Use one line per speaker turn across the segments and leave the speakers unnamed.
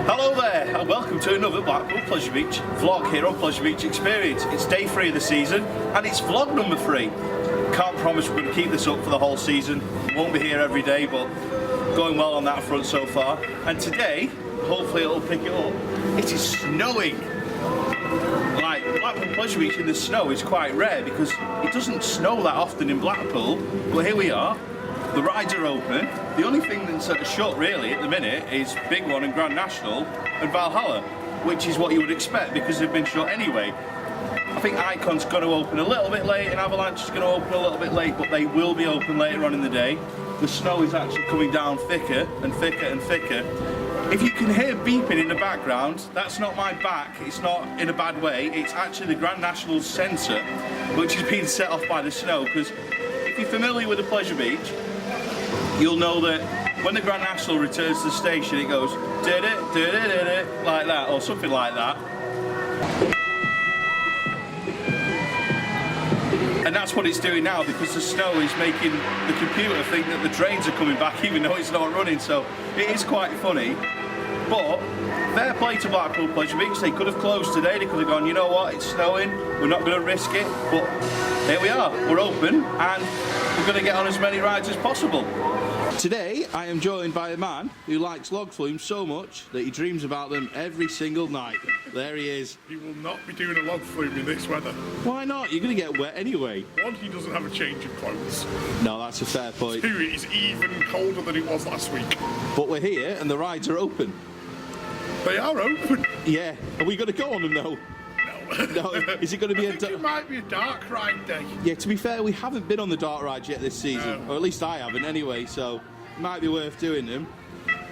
Hello there and welcome to another Blackpool Pleasure Beach vlog here on Pleasure Beach Experience. It's day 3 of the season and it's vlog number 3. Can't promise we're going to keep this up for the whole season. Won't be here every day, but going well on that front so far. And today, hopefully it'll pick it up, it is snowing. Like, Blackpool Pleasure Beach in the snow is quite rare because it doesn't snow that often in Blackpool, but here we are. The rides are open. The only thing that's shut really at the minute is Big One and Grand National and Valhalla, which is what you would expect because they've been shut anyway. I think Icon's going to open a little bit late and Avalanche is going to open a little bit late, but they will be open later on in the day. The snow is actually coming down thicker and thicker and thicker. If you can hear beeping in the background, that's not my back, it's not in a bad way, it's actually the Grand National's sensor, which is being set off by the snow, because if you're familiar with the Pleasure Beach, you'll know that when the Grand National returns to the station, it goes "did it" like that, or something like that. And that's what it's doing now because the snow is making the computer think that the trains are coming back even though it's not running, so it is quite funny. But fair play to Blackpool Pleasure Beach, they could have closed today, they could have gone, you know what, it's snowing, we're not going to risk it, but here we are, we're open and we're going to get on as many rides as possible. Today I am joined by a man who likes log flumes so much that he dreams about them every single night. There he is.
He will not be doing a log flume in this weather.
Why not? You're going to get wet anyway.
One, he doesn't have a change of clothes.
No, that's a fair point.
Two, it is even colder than it was last week.
But we're here and the rides are open.
They are open.
Yeah. Are we going to go on them though? No, is it going to be
it might be a dark ride day.
Yeah, to be fair, we haven't been on the dark rides yet this season, or at least I haven't anyway, so it might be worth doing them.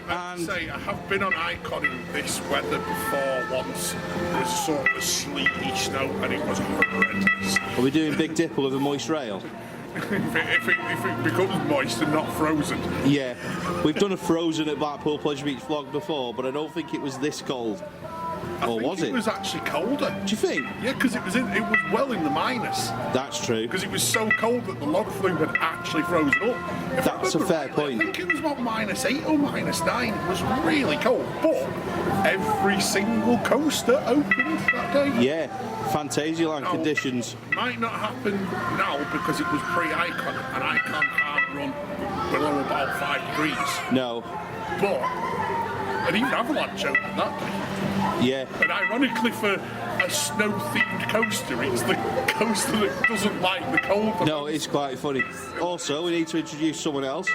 I have to say, I have been on Icon in this weather before once. It was sort of a sleety snow and it was horrendous.
Are we doing Big Dipper with a moist rail?
if it becomes moist and not frozen.
Yeah, we've done a frozen at Blackpool Pleasure Beach vlog before, but I don't think it was this cold. Or was it?
It was actually colder.
Do you think?
Yeah, because it was well in the minus.
That's true.
Because it was so cold that the log flume had actually frozen up.
That's a fair point.
I think it was about -8 or -9. It was really cold, but every single coaster opened that day.
Yeah, Fantasialand conditions.
Might not happen now because it was pre-Icon, and Icon can't run below about 5 degrees.
No.
But, and even Avalanche opened that day.
Yeah.
And ironically for a snow-themed coaster, it's the coaster that doesn't like the cold.
No, it's quite funny. Also, we need to introduce someone else.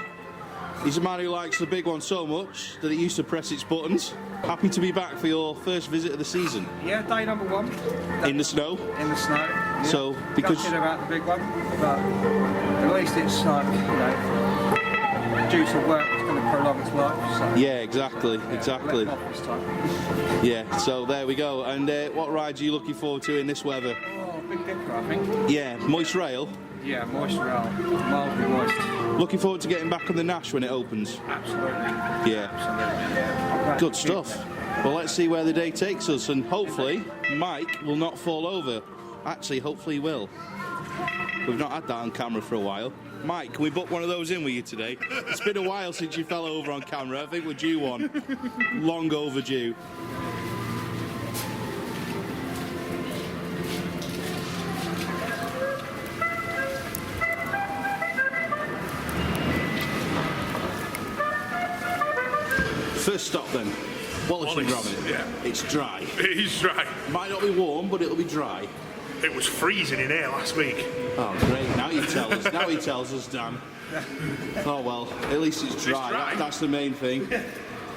He's a man who likes the Big One so much that it used to press its buttons. Happy to be back for your first visit of the season.
Yeah, day number 1.
In the snow?
In the snow. Yeah.
So, because...
Gutted about the Big One, but at least it's like, you know, due to work, it's going to prolong its life. So.
Yeah, exactly, exactly.
This time.
Yeah, so there we go. And what rides are you looking forward to in this weather?
Oh, Big Dipper, I think.
Yeah, moist rail?
Yeah, moist rail. Mildly moist.
Looking forward to getting back on the Nash when it opens?
Absolutely.
Yeah.
Absolutely, yeah.
Good stuff. Well, let's see where the day takes us, and hopefully Mike will not fall over. Actually, hopefully he will. We've not had that on camera for a while. Mike, can we book one of those in with you today? It's been a while since you fell over on camera. I think we're due one. Long overdue. First stop then. Wallace and Gromit.
Yeah.
It's dry.
It is dry.
Might not be warm, but it'll be dry.
It was freezing in here last week.
Oh, great. Now you tell us. Now he tells us, Dan. Oh, well, at least it's dry.
It's dry.
That's the main thing.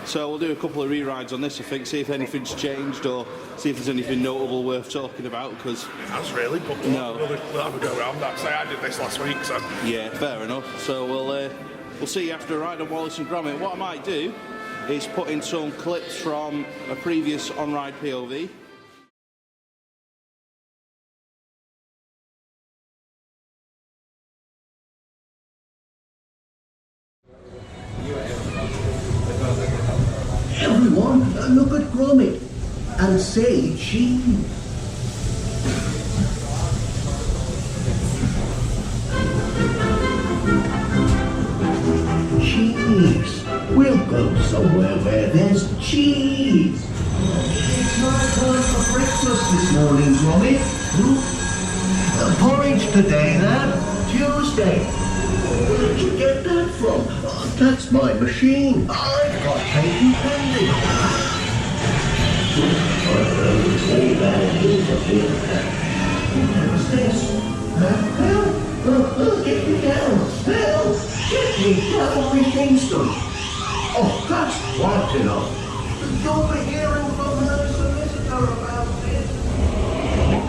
So we'll do a couple of re-rides on this, I think, see if anything's changed or see if there's anything notable worth talking about, because...
That's really, but
no.
We'll have a go around. I'd say I did this last week, so...
Yeah, fair enough. So we'll see you after a ride on Wallace and Gromit. What I might do is put in some clips from a previous on-ride POV.
Everyone, look at Gromit and say cheese. somewhere where there's cheese. It's my time for breakfast this morning, Gromit. Porridge today, then. Tuesday. Where did you get that from? Oh, that's my machine. I've got patent pending. What's this? Help! Get me down! Help! Get me down! Machine's done. Oh, that's quite enough. You'll be hearing from the solicitor about this.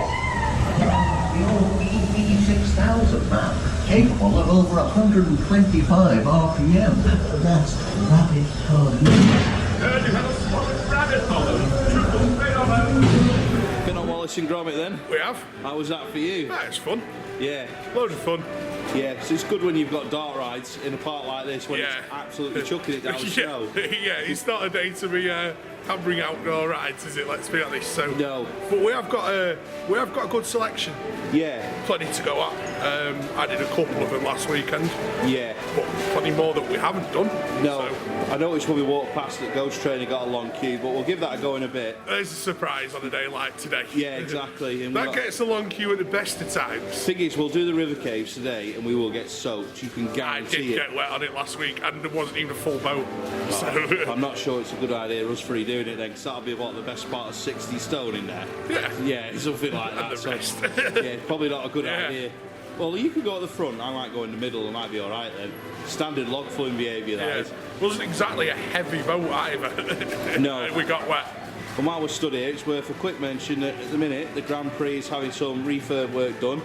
The old EV6000 map, capable of over 125 RPM. That's rabbit hole.
Been on Wallace and Gromit then?
We have.
How was that for you?
Yeah, it's fun.
Yeah.
Load of fun.
Yeah, so it's good when you've got dart rides in a park like this when it's absolutely chucking it down the snow.
Yeah, it's not a day to be hammering outdoor rides, is it? Let's be honest. So
No.
But we have got a good selection.
Yeah.
Plenty to go at. I did a couple of them last weekend.
Yeah.
But plenty more that we haven't done.
No.
So
I noticed when we walked past that Ghost Trainer got a long queue, but we'll give that a go in a bit.
there's a surprise on a day like today.
Yeah, exactly. And
That gets a long queue at the best of times.
thing is, we'll do the river caves today and we will get soaked. You can
I
guarantee
did
it.
get wet on it last week and there wasn't even a full boat. So
I'm not sure it's a good idea us three doing it then, because that'll be what, the best part of 60 stone in there.
yeah.
Yeah, something like
And
that.
the
So,
rest.
yeah, probably not a good
Yeah.
idea. Well, you could go at the front. I might go in the middle. I might be all right then. Standard log flume behaviour, that
Yeah.
is.
Wasn't exactly a heavy boat either.
No.
We got wet.
And while we're stood here, it's worth a quick mention that at the minute the Grand Prix is having some refurb work done.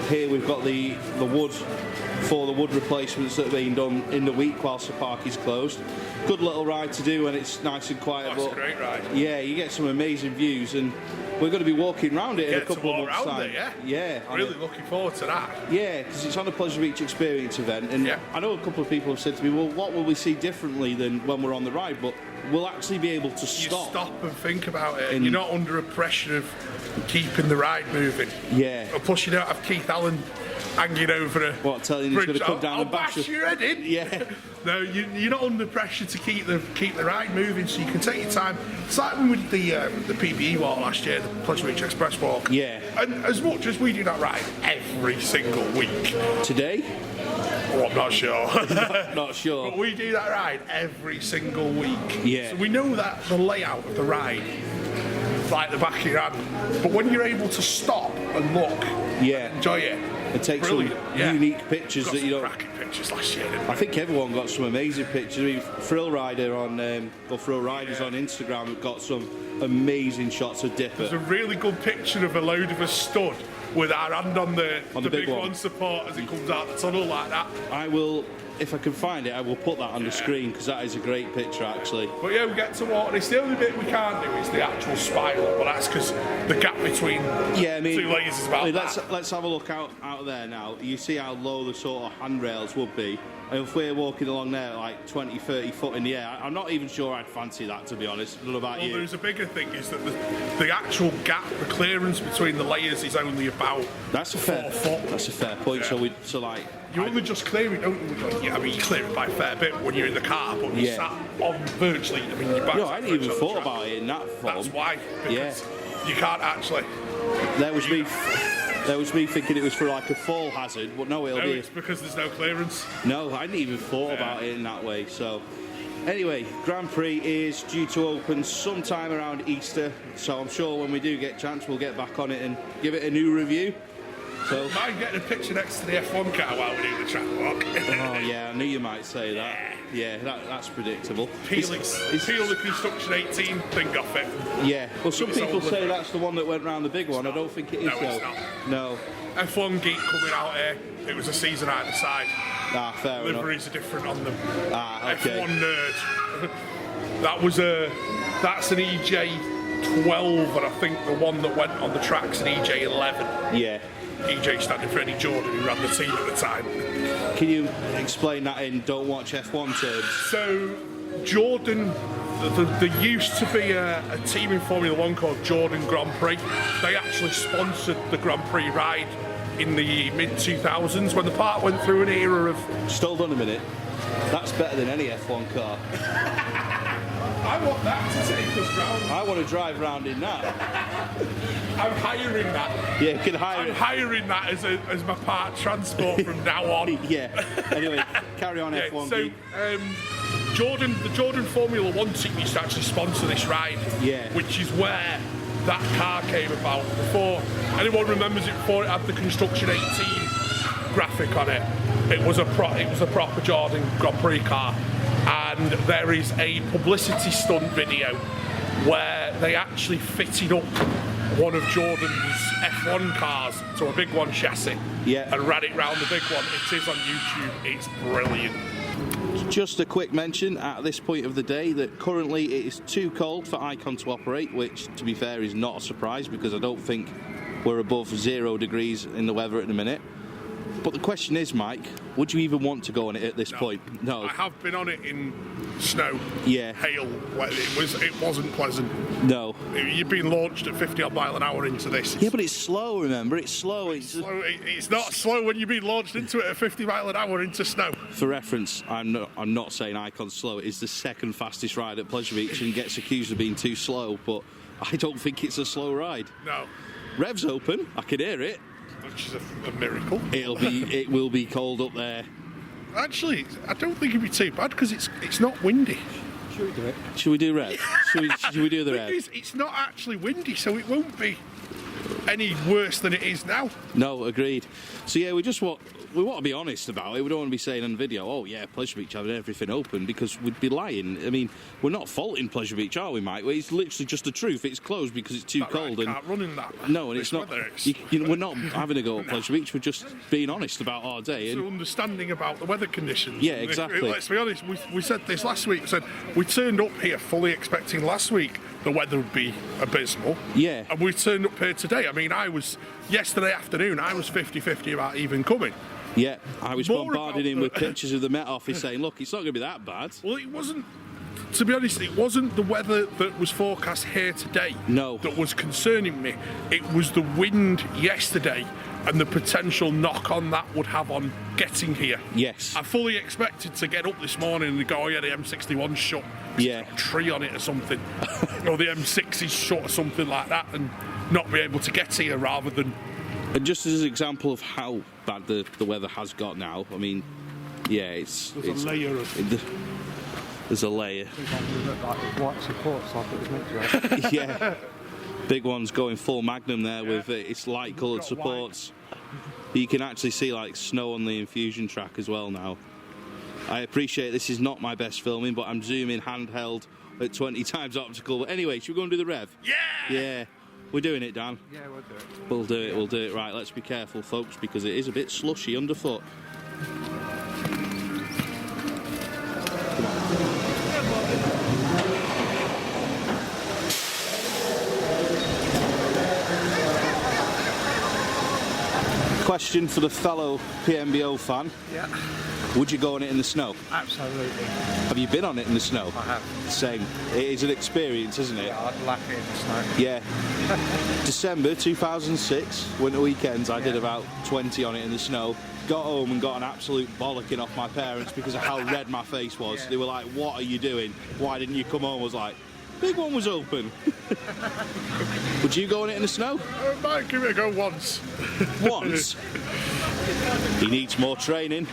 Here we've got the wood for the wood replacements that are being done in the week whilst the park is closed. Good little ride to do when it's nice and quiet.
That's
but
a great ride.
yeah, you get some amazing views, and we're going to be walking around it in a
Get to
couple of
walk
months'
around
time.
it, yeah?
Yeah, on
Really
it.
looking forward to that.
Yeah, because it's on a Pleasure Beach experience event, and
Yeah.
I know a couple of people have said to me, well, what will we see differently than when we're on the ride? But we'll actually be able to
You stop and think about it.
And-
You're not under a pressure of keeping the ride moving.
Yeah.
And plus, you don't have Keith Allen hanging over a
What, telling you he's
bridge.
gonna come down
I'll
and bash
bash
you.
your head in.
Yeah.
No, you're not under pressure to keep the ride moving, so you can take your time. It's like when we did the PBE walk last year, the Pleasure Beach Express walk.
Yeah.
And as much as we do that ride every single week,
Today?
oh, I'm not sure.
Not sure.
But we do that ride every single week.
Yeah.
So we know that the layout of the ride, like the back of your hand. But when you're able to stop and look,
Yeah.
enjoy it,
And take
brilliant.
some
Yeah.
unique pictures
Got
that you
some
don't.
cracking pictures last year, didn't we?
I think everyone got some amazing pictures. I mean, Thrill Rider on, or Thrill Riders on Instagram have got some amazing shots of
There's
Dipper.
a really good picture of a load of us stood with our hand on the
big one.
support as it comes out the tunnel like that.
I will, if I can find it, I will put that on the screen because that is a great picture actually.
But yeah, we get to walk. It's the only bit we can't do is the actual spiral, but that's because the gap between
Yeah, I mean,
two layers is about
I mean,
that.
let's have a look out there now. You see how low the sort of handrails would be. And if we're walking along there like 20, 30 foot in the air, I'm not even sure I'd fancy that, to be honest. I don't know about
Well,
you.
there's a bigger thing is that the actual gap, the clearance between the layers is only about
That's a fair.
4 foot.
That's a fair point.
Yeah.
So like.
You only just clear it, don't you? Yeah, I mean, you clear it by a fair bit when you're in the car, but you
Yeah.
sat on virtually, I mean, your back's
No, I hadn't even
on the
thought
track.
about it in that form.
That's why, because you can't actually.
There was me thinking it was for like a fall hazard, but no, it'll
No,
be.
it's because there's no clearance.
No, I hadn't even thought about it in that way. So, anyway, Grand Prix is due to open sometime around Easter. So I'm sure when we do get a chance, we'll get back on it and give it a new review. So,
Mind getting a picture next to the F1 car while we do the track walk.
oh yeah, I knew you might say that. Yeah, that's predictable.
Peel
It's-
the construction 18 thing off it.
Yeah, well, some
It's
people
all
say
different.
that's the one that went round the big one. I don't think it is
No, it's
though.
not.
No.
F1 geek coming out here. It was a season either side.
Ah, fair enough.
Liveries are different on them.
Ah, okay.
F1 nerd. That's an EJ12, and I think the one that went on the track's an EJ11.
Yeah.
EJ standing for Eddie Jordan, who ran the team at the time.
Can you explain that in don't watch F1 terms?
So, Jordan, there used to be a team in Formula One called Jordan Grand Prix. They actually sponsored the Grand Prix ride in the mid-2000s when the park went through an era of...
Just hold on a minute. That's better than any F1 car.
I want that to take us round.
I want to drive around in that.
I'm hiring that.
Yeah, you can hire
I'm
it.
hiring that as my part transport from now on.
Yeah. Anyway, carry on F1.
So, the Jordan Formula One team used to actually sponsor this ride.
Yeah.
Which is where that car came about. Before anyone remembers it, before it had the Construction 18 graphic on it, it was a proper Jordan Grand Prix car. And there is a publicity stunt video where they actually fitted up one of Jordan's F1 cars to a big one chassis, and ran it round the big one. It is on YouTube. It's brilliant.
Just a quick mention at this point of the day that currently it is too cold for Icon to operate, which to be fair is not a surprise because I don't think we're above 0 degrees in the weather at the minute. But the question is, Mike, would you even want to go on it at this point? No.
I have been on it in snow, hail. It wasn't pleasant.
No.
You've been launched at 50 odd mile an hour into this.
Yeah, but it's slow, remember? It's slow.
It's not slow when you've been launched into it at 50 mile an hour into snow.
For reference, I'm not saying Icon's slow. It is the second fastest ride at Pleasure Beach and gets accused of being too slow, but I don't think it's a slow ride.
No.
Rev's open. I can hear it.
Which is a miracle.
It will be cold up there.
Actually, I don't think it'd be too bad because it's not windy.
Should we do it?
Should we do Rev? should we do the Rev?
It's not actually windy, so it won't be any worse than it is now.
No, agreed. So yeah, we want to be honest about it. We don't want to be saying on video, oh yeah, Pleasure Beach having everything open, because we'd be lying. I mean, we're not faulting Pleasure Beach, are we, Mike? It's literally just the truth. It's closed because it's too cold.
Can't run in that.
No, and it's not. We're not having a go at Pleasure Beach. We're just being honest about our day.
So understanding about the weather conditions.
Yeah, exactly.
Let's be honest. We said this last week. We said we turned up here fully expecting last week the weather would be abysmal.
Yeah.
And we turned up here today. I mean, yesterday afternoon, I was 50-50 about even coming.
Yeah, I was bombarding him with pictures of the Met Office saying, look, it's not going to be that bad.
Well, it wasn't, to be honest, it wasn't the weather that was forecast here today that was concerning me. It was the wind yesterday and the potential knock-on that would have on getting here.
Yes.
I fully expected to get up this morning and go, oh yeah, the M61's shut.
Yeah.
A tree on it or something. Or the M6 is shut or something like that, and not be able to get here rather than...
And just as an example of how bad the weather has got now, I mean, yeah, it's
a layer of...
There's a layer.
Look like white supports like it was meant to have.
Yeah. Big one's going full Magnum there with its light coloured supports. You can actually see like snow on the infusion track as well now. I appreciate this is not my best filming, but I'm zooming handheld at 20 times optical. But anyway, should we go and do the Rev?
Yeah!
Yeah. We're doing it, Dan.
Yeah, we'll do it.
We'll do it. Right, let's be careful, folks, because it is a bit slushy underfoot. Question for the fellow PMBO fan.
Yeah.
Would you go on it in the snow?
Absolutely.
Have you been on it in the snow?
I have.
Same. It is an experience, isn't it?
Yeah, I'd like it in the snow.
Yeah. December 2006, winter weekends, I did about 20 on it in the snow. Got home and got an absolute bollocking off my parents because of how red my face was.
Yeah.
They were like, what are you doing? Why didn't you come home? I was like, big one was open. Would you go on it in the snow?
I might give it a go once.
Once? He needs more training.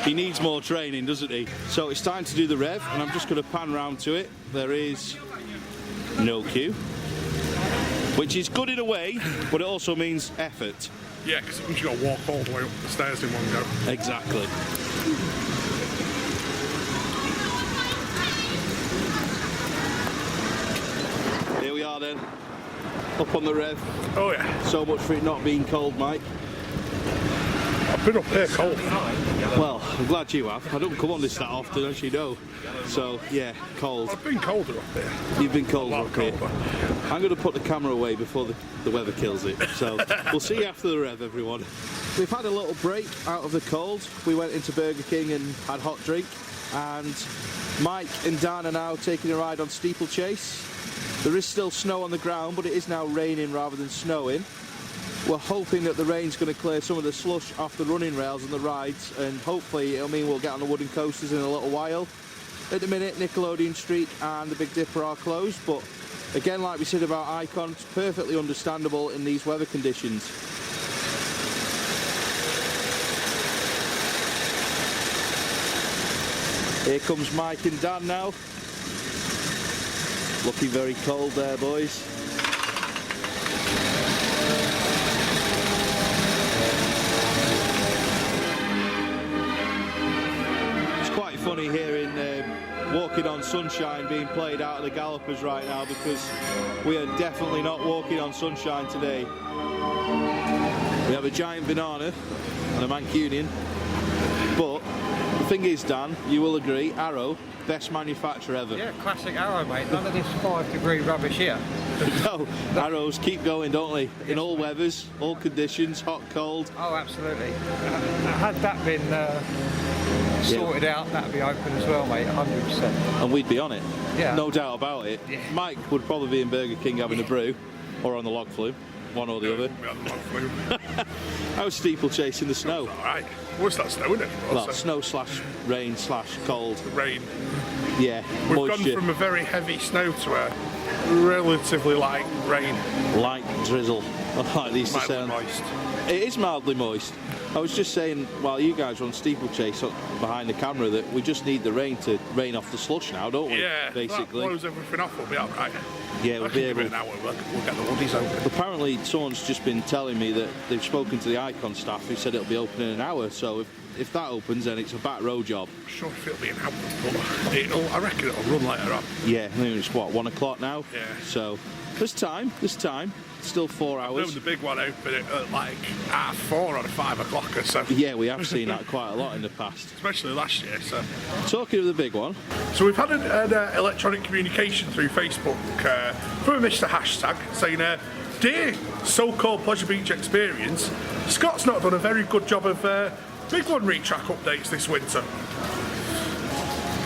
He needs more training, doesn't he? So it's time to do the Rev, and I'm just going to pan round to it. There is no queue, which is good in a way, but it also means effort.
Yeah, because it means you've got to walk all the way up the stairs in one go.
Exactly. Here we are then, up on the Rev.
Oh yeah.
So much for it not being cold, Mike.
I've been up here cold.
Well, I'm glad you have. I don't come on this that often, as you know. So, yeah, cold.
I've been colder up here.
You've been colder up here.
Colder.
I'm going to put the camera away before the weather kills it. So, we'll see you after the Rev, everyone. We've had a little break out of the cold. We went into Burger King and had hot drink. And Mike and Dan are now taking a ride on Steeplechase. There is still snow on the ground, but it is now raining rather than snowing. We're hoping that the rain's going to clear some of the slush off the running rails and the rides, and hopefully it'll mean we'll get on the wooden coasters in a little while. At the minute, Nickelodeon Street and the Big Dipper are closed, but again, like we said about Icon, it's perfectly understandable in these weather conditions. Here comes Mike and Dan now. Looking very cold there, boys. It's quite funny hearing Walking on Sunshine being played out of the Gallopers right now, because we are definitely not walking on sunshine today. We have a giant banana and a Mancunian, but the thing is, Dan, you will agree, Arrow, best manufacturer ever.
Yeah, classic Arrow, mate. None of this 5-degree rubbish here.
No, Arrows keep going, don't they? In all weathers, all conditions, hot, cold.
Oh, absolutely. Had that been sorted out, that'd be open as well, mate, 100%.
And we'd be on it.
Yeah.
No doubt about it.
Yeah.
Mike would probably be in Burger King having a brew, or on the log flume, one or the other.
We had the log flume.
How's Steeplechase in the snow?
Alright. What's that snow in it?
Well, snow slash rain slash cold.
Rain.
Yeah,
We've
moisture.
gone from a very heavy snow to a relatively light rain.
Light drizzle, like they used to say.
Mildly moist.
It is mildly moist. I was just saying, while you guys were on Steeplechase behind the camera, that we just need the rain to rain off the slush now, don't we?
Yeah,
basically.
that blows everything off, we'll be alright.
Yeah, we'll be able.
Give it an hour, we'll get the woodies open.
Apparently, someone's just been telling me that they've spoken to the Icon staff who said it'll be open in an hour. So if that opens, then it's a back row job.
I'm sure if it'll be an hour, but I reckon it'll run later on.
Yeah, I mean, it's what, 1 o'clock now?
Yeah.
So there's time. Still 4 hours.
The big one opened at like 4:30 or 5 o'clock or so.
Yeah, we have seen that quite a lot in the past.
Especially last year. So
Talking of the big one.
So we've had an electronic communication through Facebook from a Mr. Hashtag saying, dear so-called Pleasure Beach experience, Scott's not done a very good job of big one retrack updates this winter.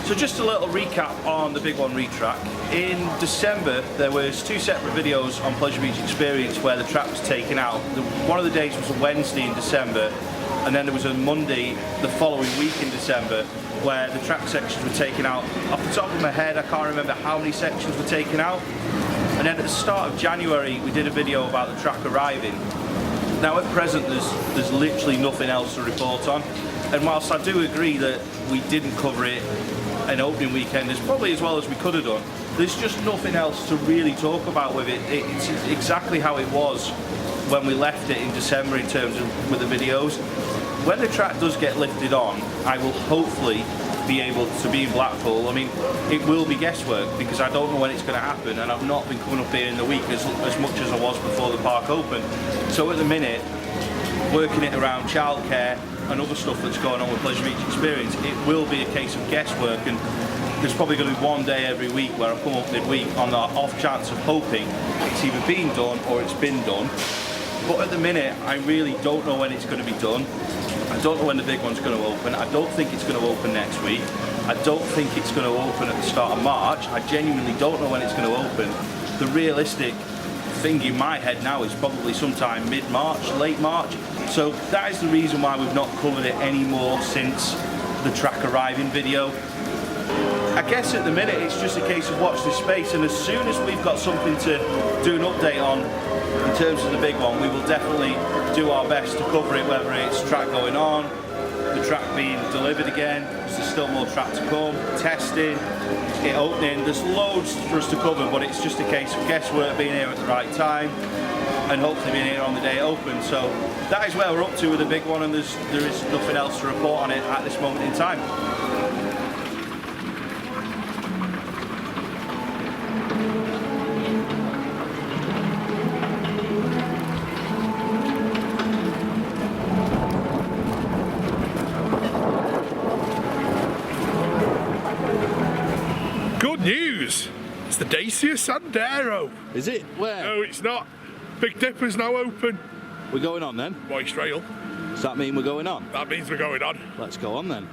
So just a little recap on the Big One retrack. In December, there was 2 separate videos on Pleasure Beach Experience where the track was taken out. One of the days was a Wednesday in December, and then there was a Monday the following week in December where the track sections were taken out. Off the top of my head, I can't remember how many sections were taken out. And then at the start of January, we did a video about the track arriving. Now at present, there's literally nothing else to report on. And whilst I do agree that we didn't cover it an opening weekend as probably as well as we could have done, there's just nothing else to really talk about with it. It's exactly how it was when we left it in December in terms of with the videos. When the track does get lifted on, I will hopefully be able to be in Blackpool. I mean, it will be guesswork because I don't know when it's going to happen, and I've not been coming up here in the week as much as I was before the park opened. So at the minute, working it around childcare and other stuff that's going on with Pleasure Beach Experience, it will be a case of guesswork, and there's probably going to be one day every week where I come up midweek on the off chance of hoping it's either been done or it's been done. But at the minute, I really don't know when it's going to be done. I don't know when the big one's going to open. I don't think it's going to open next week. I don't think it's going to open at the start of March. I genuinely don't know when it's going to open. The realistic thing in my head now is probably sometime mid-March, late March. So that is the reason why we've not covered it anymore since the track arriving video. I guess at the minute it's just a case of watch this space, and as soon as we've got something to do an update on in terms of the big one, we will definitely do our best to cover it, whether it's track going on, the track being delivered again, because there's still more track to come, testing, it opening. There's loads for us to cover, but it's just a case of guesswork, being here at the right time and hopefully being here on the day it opens. So that is where we're up to with the big one, and there is nothing else to report on it at this moment in time.
Good news! It's the Dacia Sandero.
Is it? Where?
No, it's not. Big Dipper's now open.
We're going on then?
Moist Rail.
Does that mean we're going on?
That means we're going on.
Let's go on then.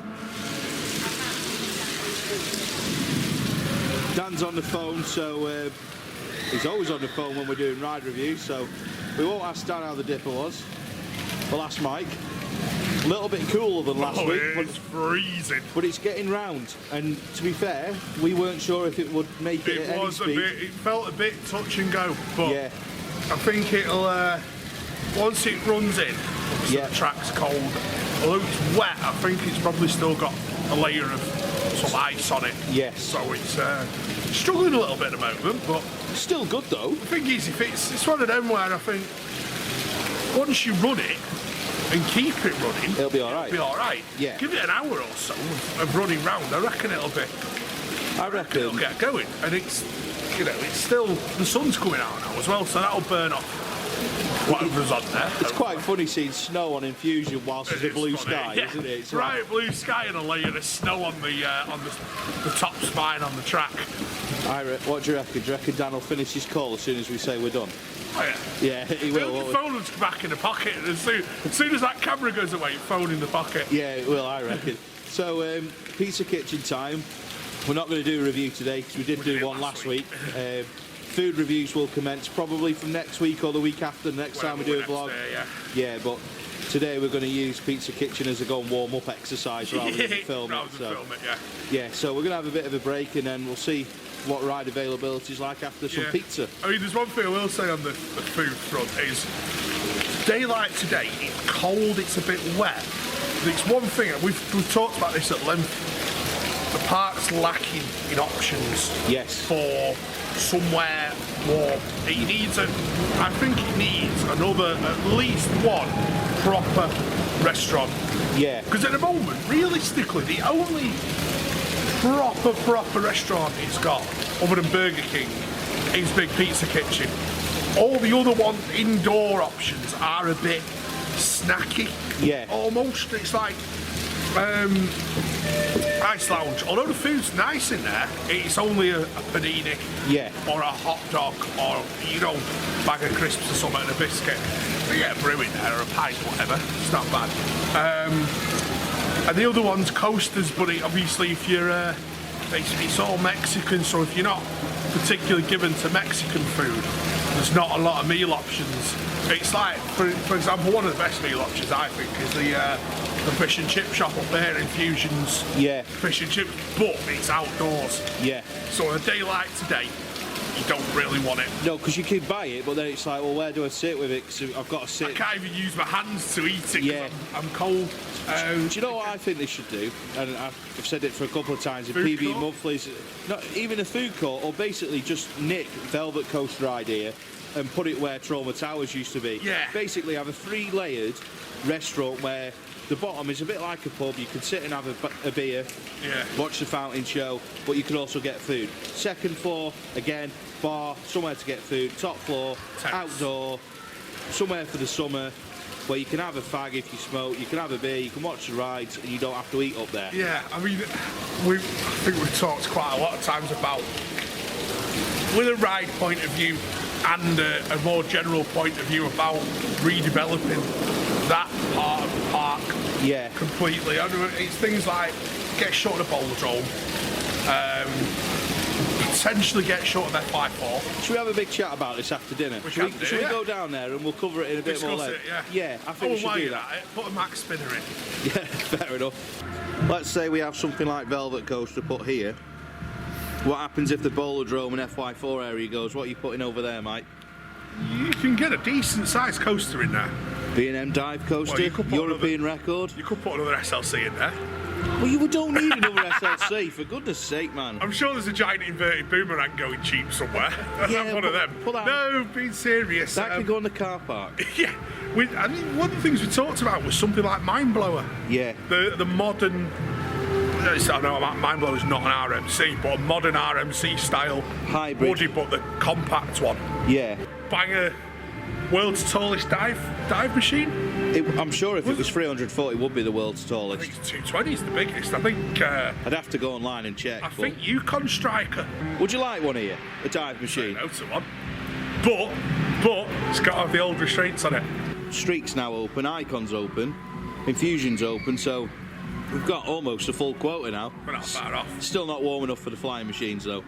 Dan's on the phone, so he's always on the phone when we're doing ride reviews, so We won't ask Dan how the dipper was. We'll ask Mike. A little bit cooler than last week.
It's freezing.
But it's getting round, and to be fair, we weren't sure if it would make it at any speed.
It felt a bit touch and go, but
yeah.
I think it'll, once it runs in, the track's cold, although it's wet, I think it's probably still got a layer of some ice on it.
Yes.
So it's struggling a little bit at the moment, but
still good though.
The thing is, if it's one of them where I think once you run it and keep it running,
it'll be alright.
It'll be alright.
Yeah.
Give it an hour or so of running round, I reckon it'll get going. And it's, you know, it's still, the sun's coming out now as well, so that'll burn off whatever's on there.
It's quite funny seeing snow on Infusion whilst there's a blue sky, isn't it? It's
bright blue sky and a layer of snow on the top spine on the track.
What do you reckon? Do you reckon Dan will finish his call as soon as we say we're done?
Oh yeah.
Yeah, he will.
The phone will just back in the pocket, and as soon as that camera goes away, phone in the pocket.
Yeah, it will, I reckon. So, pizza kitchen time. We're not going to do a review today because we did do one last week. Food reviews will commence probably from next week or the week after, the next time we do a vlog. Yeah, but today we're going to use Pizza Kitchen as a go and warm up exercise rather than film it. Yeah, so we're going to have a bit of a break and then we'll see what ride availability is like after some pizza.
I mean, there's one thing I will say on the food front is daylight today, it's cold, it's a bit wet. It's one thing, we've talked about this at length, the park's lacking in options for somewhere warm. It needs I think it needs at least one proper restaurant.
Yeah.
Because at the moment, realistically, the only proper restaurant it's got, other than Burger King, is Big Pizza Kitchen. All the other indoor options are a bit snacky.
Yeah.
Almost. It's like Ice Lounge. Although the food's nice in there, it's only a panini.
Yeah.
Or a hot dog, or, you know, bag of crisps or something and a biscuit. You get a brew in there, or a pint, whatever. It's not bad. And the other one's coasters, but obviously if you're, it's all Mexican, so if you're not particularly given to Mexican food, there's not a lot of meal options. It's like, for example, one of the best meal options I think is the fish and chip shop up there, Infusion's fish and chips, but it's outdoors.
Yeah. So
on a day like today, you don't really want it.
No, because you could buy it, but then it's like, well, where do I sit with it? Because I've got to sit.
I can't even use my hands to eat it.
Yeah.
I'm cold.
Do you know what I think they should do? And I've said it for a couple of times in PB Monthlies. Not even a food court, or basically just nick Velvet Coaster idea and put it where Trauma Towers used to be.
Yeah.
Basically have a 3-layered restaurant where the bottom is a bit like a pub. You can sit and have a beer, watch the fountain show, but you can also get food. Second floor, again, bar, somewhere to get food. Top floor, outdoor, somewhere for the summer, where you can have a fag if you smoke, you can have a beer, you can watch the rides, and you don't have to eat up there.
Yeah, I mean, I think we've talked quite a lot of times about, with a ride point of view and a more general point of view about redeveloping that part of the park completely. I mean, it's things like get short of the Boulodrome, potentially get short of F54.
Should we have a big chat about this after dinner? Should we go down there and we'll cover it in a bit more length? Yeah, I think we should do that.
Put a max spinner in.
Yeah, fair enough. Let's say we have something like Velvet Coaster put here. What happens if the Boulodrome and FY4 area goes? What are you putting over there, Mike?
You can get a decent sized coaster in there.
B&M dive coaster, European record.
You could put another SLC in there.
Well, you don't need another SLC, for goodness sake, man.
I'm sure there's a giant inverted boomerang going cheap somewhere.
Yeah,
one of them. No, being serious.
That could go in the car park.
Yeah. I mean, one of the things we talked about was something like Mindblower.
Yeah.
The modern... I know Mindblower is not an RMC, but a modern RMC style
hybrid.
Woody, but the compact one.
Yeah.
Bang a world's tallest dive machine.
I'm sure if it was 340, it would be the world's tallest.
I think it's 220 is the biggest. I think.
I'd have to go online and check.
I think Yukon Striker.
Would you like one here? A dive machine?
No to one. But it's got to have the old restraints on it.
Streak's now open, Icon's open, Infusion's open, so we've got almost a full quota now.
We're not far off.
Still not warm enough for the flying machines though.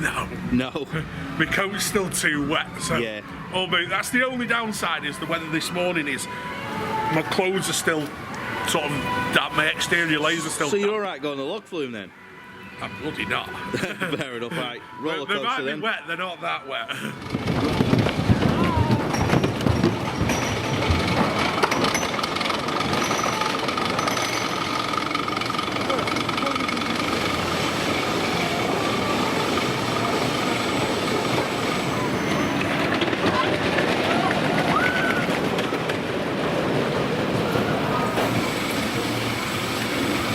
No.
No.
My coat's still too wet, so
Yeah.
oh mate, that's the only downside is the weather this morning is my clothes are still sort of damp, my exterior layers are still
So you're
damp.
alright going to log flume then?
I'm bloody not.
Fair enough, right. Roller
They might
coaster
be
then.
wet, they're not that wet.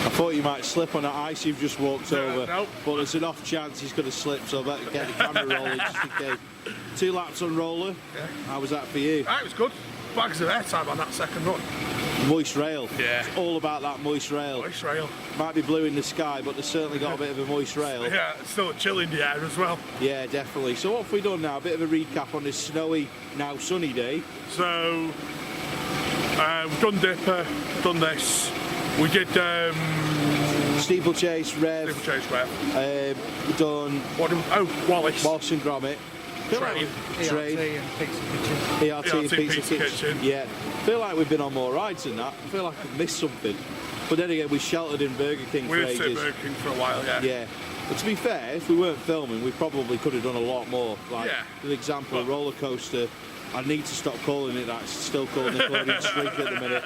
I thought you might slip on that ice you've just walked over,
no.
but there's an off chance he's going to slip, so I better get the camera rolling just in case. 2 laps on roller.
Yeah.
How was that for you?
Right, it was good. Bags of airtime on that second run.
Moist rail.
Yeah.
It's all about that moist rail.
Nice rail.
Might be blue in the sky, but there's certainly got a bit of a moist rail.
Yeah, it's still a chill in the air as well.
Yeah, definitely. So what have we done now? A bit of a recap on this snowy, now sunny day.
So we've done Dipper, done this. We did
Steeplechase, Rev.
Steeplechase Rev.
We've done
Wallace.
Wallace and Gromit.
Train.
Train.
ERT and Pizza Kitchen.
ERT and
ERT
Pizza Kitchen. Yeah. Feel like we've been on more rides than that. I feel like I've missed something. But then again, we sheltered in Burger King
We
for
did sit
ages.
Burger King for a while, yeah.
Yeah. But to be fair, if we weren't filming, we probably could have done a lot more. Like,
Yeah.
for example, roller coaster. I need to stop calling it that. It's still called Nickelodeon Streak at the minute.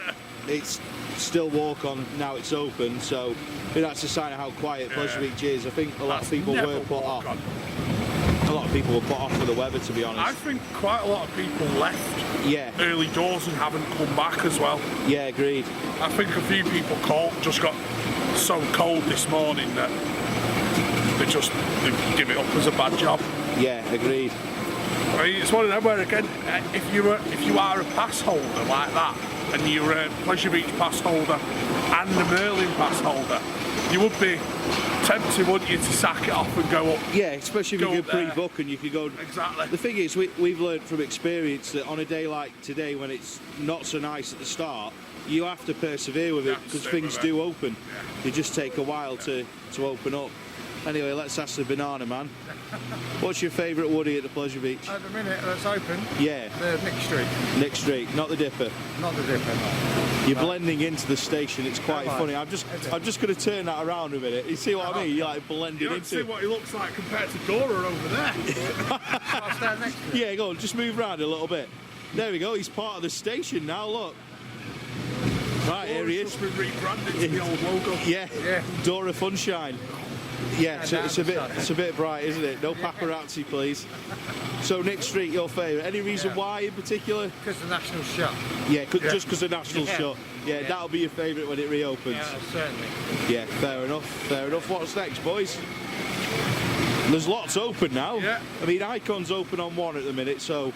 It's still walk on, now it's open, so I think that's a sign of how quiet Pleasure Beach is. I think a lot of people
Never
were put
walk
off.
on.
A lot of people were put off with the weather, to be honest.
I think quite a lot of people left
Yeah,
early doors and haven't come back as well.
yeah, agreed.
I think a few people just got so cold this morning that they give it up as a bad job.
Yeah, agreed.
I mean, it's one of them where again, if you are a pass holder like that, and you're a Pleasure Beach pass holder and a Merlin pass holder, you would be tempted, wouldn't you, to sack it off and go up.
Yeah, especially if you
Go
could
up there.
pre-book and you could go.
Exactly.
The thing is, we've learned from experience that on a day like today, when it's not so nice at the start, you have to persevere with
You
it
have to
because
stick
things
with it.
do open. They just take a while to open up. Anyway, let's ask the banana man. What's your favourite woody at the Pleasure Beach?
At the minute that's open,
Yeah,
the Nick Street,
Nick Street, not the Dipper.
not the Dipper.
You're blending into the station. It's quite
Am I?
funny. I'm just going to turn that around a minute. You see what I mean? You're like blending
You don't see
into.
what he looks like compared to Dora over there.
I'll stand next to it.
Yeah, go on. Just move around a little bit. There we go. He's part of the station now. Look. Right, here he
Dora's
is.
just been rebranded to the old logo.
Yeah,
Yeah.
Dora Funshine. Yeah, so it's a bit bright, isn't it? No paparazzi, please. So Nick Street, your favourite. Any reason why in particular?
Because the National shut.
Yeah, just because the National
Yeah.
shut. Yeah, that'll be your favourite when it reopens.
Yeah, certainly.
Yeah, fair enough. Fair enough. What's next, boys? There's lots open now.
Yeah.
I mean, Icon's open on one at the minute, so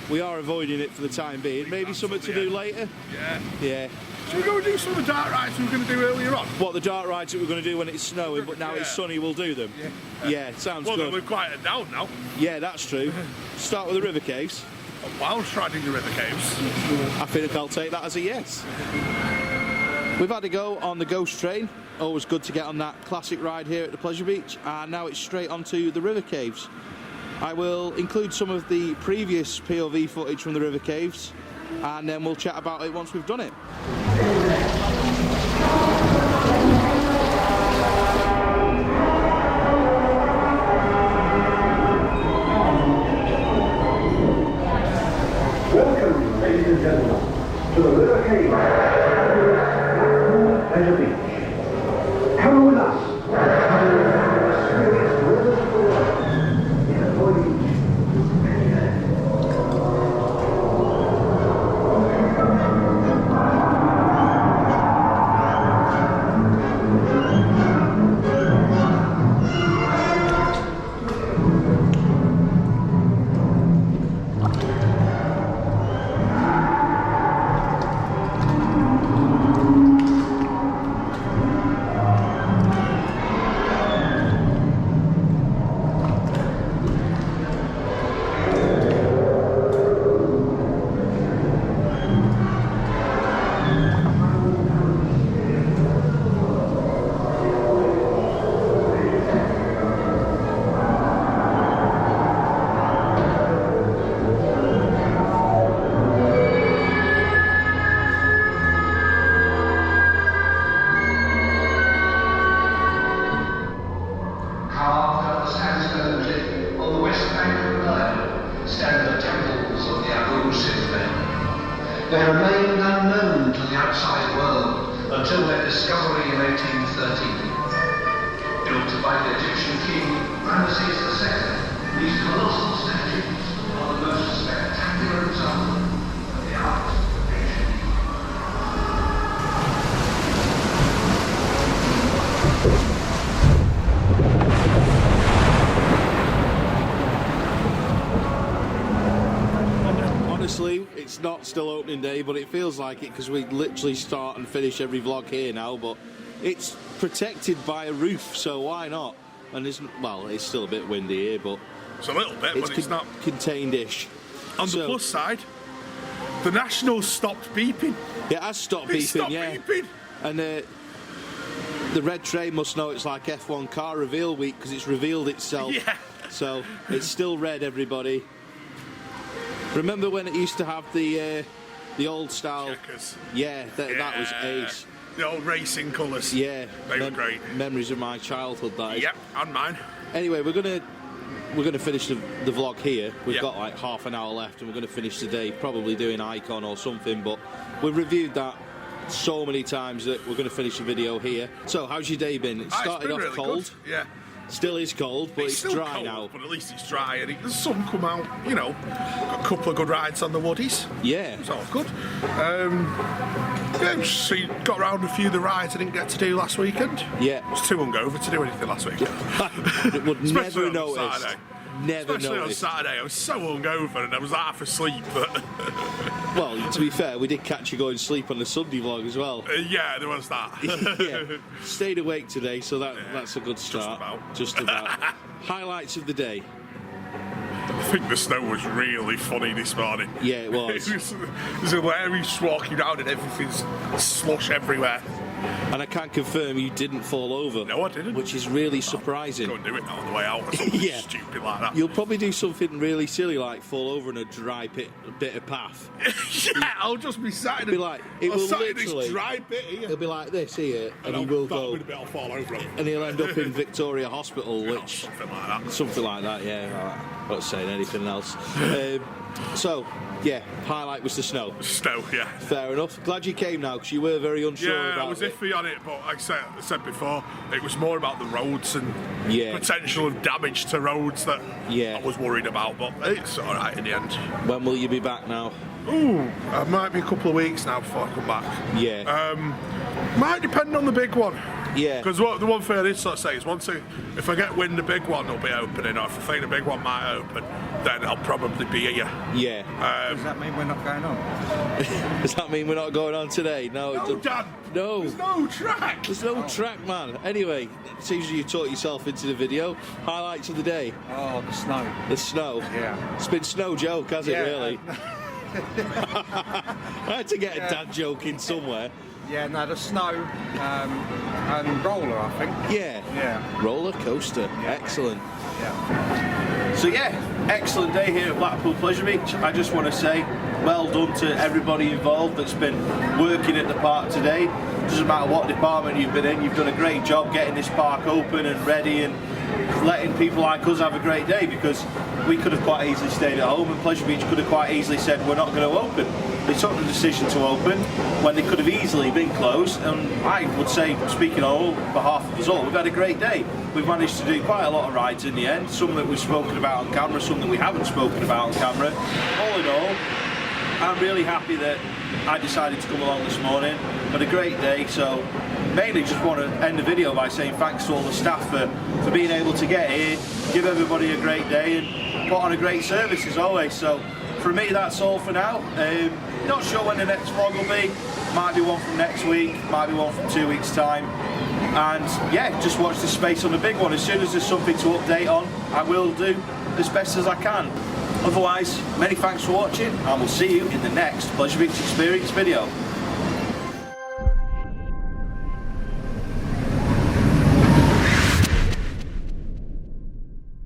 we are avoiding it for the time being. Maybe
that's
something
at
to
the
do
end.
later.
Yeah.
Yeah.
Should we go and do some of the dark rides we were going to do earlier on?
What, the dark rides that we're going to do when it's snowing, but now it's
Yeah.
sunny, we'll do them? Yeah, sounds
Well,
good.
we've quieted down now.
Yeah, that's true. Start with the river caves.
While riding the river caves.
I think I'll take that as a yes. We've had a go on the Ghost train. Always good to get on that classic ride here at the Pleasure Beach. And now it's straight onto the river caves. I will include some of the previous POV footage from the river caves, and then we'll chat about it once we've done it.
Welcome, ladies and gentlemen, to the River Cave, Blackpool Pleasure Beach. Come with us. Serious rivers of the world in a voyage. They remained unknown to the outside world until their discovery in 1813. Built by the Egyptian king Ramesses II, these colossal statues are the most spectacular example of the art of ancient
Honestly, it's not still opening day, but it feels like it because we literally start and finish every vlog here now, but it's protected by a roof, so why not? And well, it's still a bit windy here, but
It's a little bit, but it's not
contained-ish.
On the plus side, the Nationals stopped beeping.
It has stopped beeping,
Stopped
yeah.
beeping.
And the red train must know it's like F1 car reveal week because it's revealed itself.
Yeah.
So it's still red, everybody. Remember when it used to have the old style?
Checkers.
Yeah, that was ace.
The old racing colours.
Yeah,
They were great.
Memories of my childhood, that is.
Yep, and mine.
Anyway, we're gonna finish the vlog here. We've
Yep.
got like half an hour left, and we're gonna finish the day probably doing Icon or something. But we've reviewed that so many times that we're gonna finish the video here. So, how's your day been? It started
It's been
off
really
cold.
Good. Yeah.
Still is cold, but it's
still
dry
cold,
now.
but at least it's dry and the sun come out, you know. Got a couple of good rides on the woodies.
Yeah.
It's all good. Yeah, so you got around a few of the rides I didn't get to do last weekend.
Yeah.
I was too hungover to do anything last weekend.
It would
Especially
never
on
notice.
Saturday.
Never
Especially
noticed.
on Saturday, I was so hungover and I was half asleep. But
Well, to be fair, we did catch you going to sleep on the Sunday vlog as well.
yeah, there was that.
Yeah. Stayed awake today, so that's a good start. Just about. Highlights of the day.
I think the snow was really funny this morning.
Yeah, it was.
It was hilarious walking around and everything's slush everywhere.
And I can confirm you didn't fall over.
No, I didn't.
Which is really surprising.
Go and do it on the way out or something
Yeah.
stupid like that.
You'll probably do something really silly like fall over in a dry bit of path.
Yeah, I'll just be sat in
Be like, it will
this
literally-
dry bit here.
It'll be like this here, and he
I'll
will
start
go,
with a bit, I'll fall over him.
and he'll end up in Victoria Hospital,
Oh,
which
something like that.
yeah. I'm not saying anything else. So, yeah, highlight was the snow.
Snow, yeah.
Fair enough. Glad you came now because you were very unsure
Yeah,
about
I was
it.
iffy on it, but like I said before, it was more about the roads and
Yeah.
potential of damage to roads that
Yeah.
I was worried about, but it's alright in the end.
When will you be back now?
Ooh, it might be a couple of weeks now before I come back.
Yeah.
Might depend on the big one.
Yeah.
Because the one thing I did sort of say is if I get wind the big one will be opening, or if I think the big one might open, then I'll probably be here.
Yeah.
Does that mean we're not going on?
Does that mean we're not going on today? No,
No, Dan!
No.
There's no track!
There's no track, man. Anyway, it seems you taught yourself into the video. Highlights of the day.
Oh, the snow.
The snow.
Yeah.
It's been snow joke, has it,
Yeah.
really? I had to get a dad joke in somewhere.
Yeah, no, the snow and roller, I think.
Yeah.
Yeah.
Roller coaster. Excellent.
Yeah.
So yeah, excellent day here at Blackpool Pleasure Beach. I just want to say well done to everybody involved that's been working at the park today. Doesn't matter what department you've been in, you've done a great job getting this park open and ready and letting people like us have a great day, because we could have quite easily stayed at home and Pleasure Beach could have quite easily said we're not going to open. They took the decision to open when they could have easily been closed, and I would say, speaking on behalf of us all, we've had a great day. We've managed to do quite a lot of rides in the end, some that we've spoken about on camera, some that we haven't spoken about on camera. All in all, I'm really happy that I decided to come along this morning. Had a great day, so mainly just want to end the video by saying thanks to all the staff for being able to get here, give everybody a great day and put on a great service as always. So for me, that's all for now. Not sure when the next vlog will be. Might be one from next week, might be one from 2 weeks time. And yeah, just watch this space on the big one. As soon as there's something to update on, I will do as best as I can. Otherwise, many thanks for watching, and we'll see you in the next Pleasure Beach Experience video.